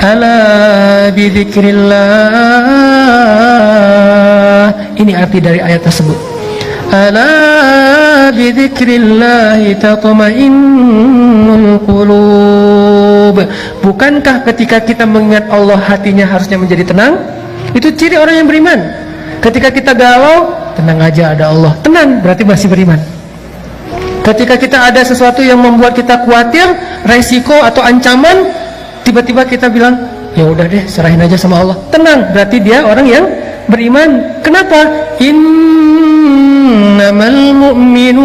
Ala bidzikrillah. Ini arti dari ayat tersebut. Ala bidzikrillah tatma'innul qulub. Bukankah ketika kita mengingat Allah hatinya harusnya menjadi tenang? Itu ciri orang yang beriman. Ketika kita galau, tenang aja ada Allah. Tenang, berarti masih beriman. Ketika kita ada sesuatu yang membuat kita khawatir, resiko atau ancaman, tiba-tiba kita bilang, ya udah deh, serahin aja sama Allah. Tenang, berarti dia orang yang beriman. Kenapa? Innamal mu'minun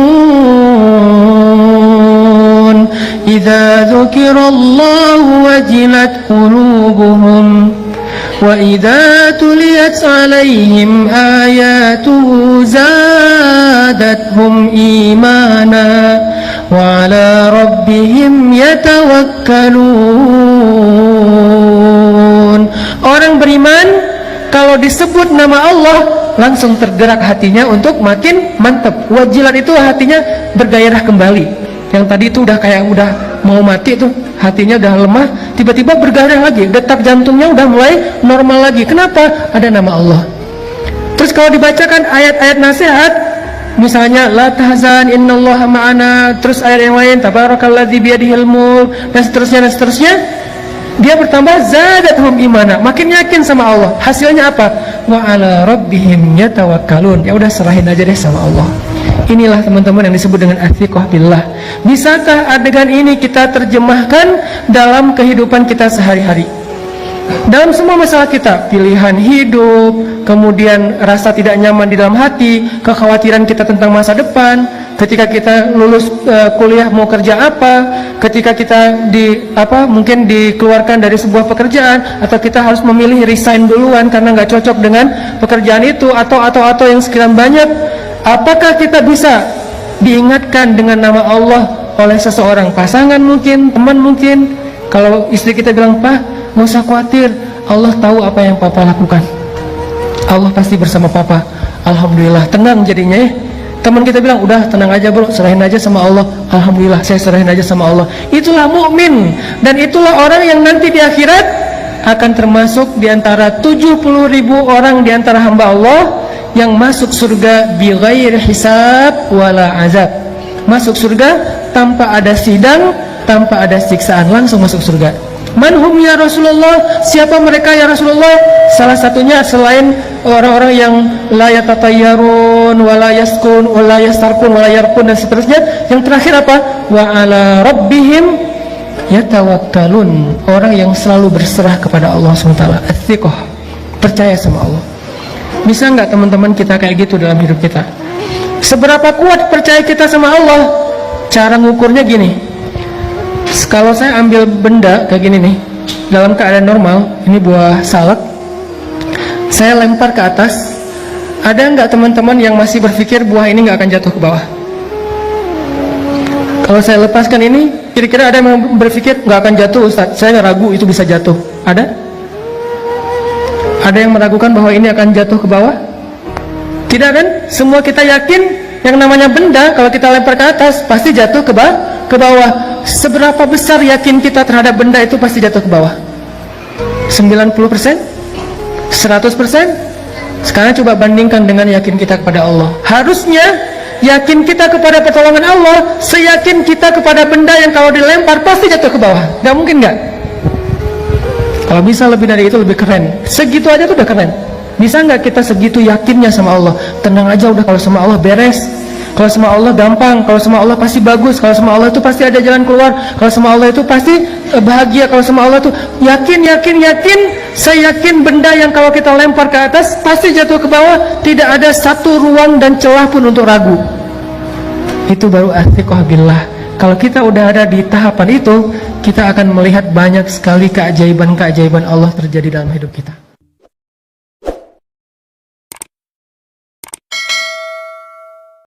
idza dzukirallahu wajilat qulubuhum wa idza tuliyat 'alaihim ayatuhu zadatuhum imana wa 'ala rabbihim yatawakkalun. Orang beriman kalau disebut nama Allah langsung tergerak hatinya untuk makin mantap. Wajilat itu hatinya bergairah kembali. Yang tadi itu udah kayak udah mau mati tuh, hatinya udah lemah, tiba-tiba bergairah lagi, detak jantungnya udah mulai normal lagi. Kenapa? Ada nama Allah. Terus kalau dibacakan ayat-ayat nasihat, misalnya la tahzan innallaha ma'ana, terus ayat yang lain tabarakalladzi biyadihil mulk, dan seterusnya, dia bertambah zadatuhum imana, makin yakin sama Allah. Hasilnya apa? Wa 'ala rabbihim yatawakkalun. Ya udah, serahin aja deh sama Allah. Inilah teman-teman yang disebut dengan athiqah billah. Bisakah adegan ini kita terjemahkan dalam kehidupan kita sehari-hari? Dalam semua masalah kita, pilihan hidup, kemudian rasa tidak nyaman di dalam hati, kekhawatiran kita tentang masa depan, ketika kita lulus kuliah mau kerja apa, ketika kita mungkin dikeluarkan dari sebuah pekerjaan, atau kita harus memilih resign duluan karena nggak cocok dengan pekerjaan itu, atau yang sekian banyak. Apakah kita bisa diingatkan dengan nama Allah oleh seseorang, pasangan mungkin, teman mungkin? Kalau istri kita bilang, "Pak, nggak usah khawatir, Allah tahu apa yang papa lakukan, Allah pasti bersama papa." Alhamdulillah, tenang jadinya ya. Teman kita bilang, "Udah tenang aja bro, serahin aja sama Allah." Alhamdulillah, saya serahin aja sama Allah. Itulah mukmin, dan itulah orang yang nanti di akhirat akan termasuk di antara 70.000 orang di antara hamba Allah yang masuk surga bighairi hisab wala azab. Masuk surga tanpa ada sidang, tanpa ada siksaan, langsung masuk surga. Manhum ya Rasulullah? Siapa mereka ya Rasulullah? Salah satunya selain orang-orang yang la yatatayyarun wala yaskun wala yastarkun wala yarkun dan seterusnya, yang terakhir apa? Wa 'ala rabbihim yatawakkalun. Orang yang selalu berserah kepada Allah SWT. Athiqah, percaya sama Allah. Bisa nggak teman-teman kita kayak gitu dalam hidup kita? Seberapa kuat percaya kita sama Allah? Cara ngukurnya gini. Kalau saya ambil benda kayak gini nih, dalam keadaan normal, ini buah salak, saya lempar ke atas, ada nggak teman-teman yang masih berpikir buah ini nggak akan jatuh ke bawah? Kalau saya lepaskan ini, kira-kira ada yang berpikir nggak akan jatuh Ustaz, saya ragu itu bisa jatuh? Ada? Ada yang meragukan bahwa ini akan jatuh ke bawah? Tidak kan? Semua kita yakin yang namanya benda kalau kita lempar ke atas pasti jatuh ke bawah. Seberapa besar yakin kita terhadap benda itu pasti jatuh ke bawah? 90%? 100%? Sekarang coba bandingkan dengan yakin kita kepada Allah. Harusnya yakin kita kepada pertolongan Allah seyakin kita kepada benda yang kalau dilempar pasti jatuh ke bawah. Gak mungkin gak? Kalau bisa lebih dari itu lebih keren. Segitu aja tuh udah keren. Bisa nggak kita segitu yakinnya sama Allah? Tenang aja udah, kalau sama Allah beres. Kalau sama Allah gampang. Kalau sama Allah pasti bagus. Kalau sama Allah itu pasti ada jalan keluar. Kalau sama Allah itu pasti bahagia. Kalau sama Allah itu yakin. Saya yakin benda yang kalau kita lempar ke atas pasti jatuh ke bawah. Tidak ada satu ruang dan celah pun untuk ragu. Itu baru athiqah billah. Kalau kita udah ada di tahapan itu, kita akan melihat banyak sekali keajaiban-keajaiban Allah terjadi dalam hidup kita.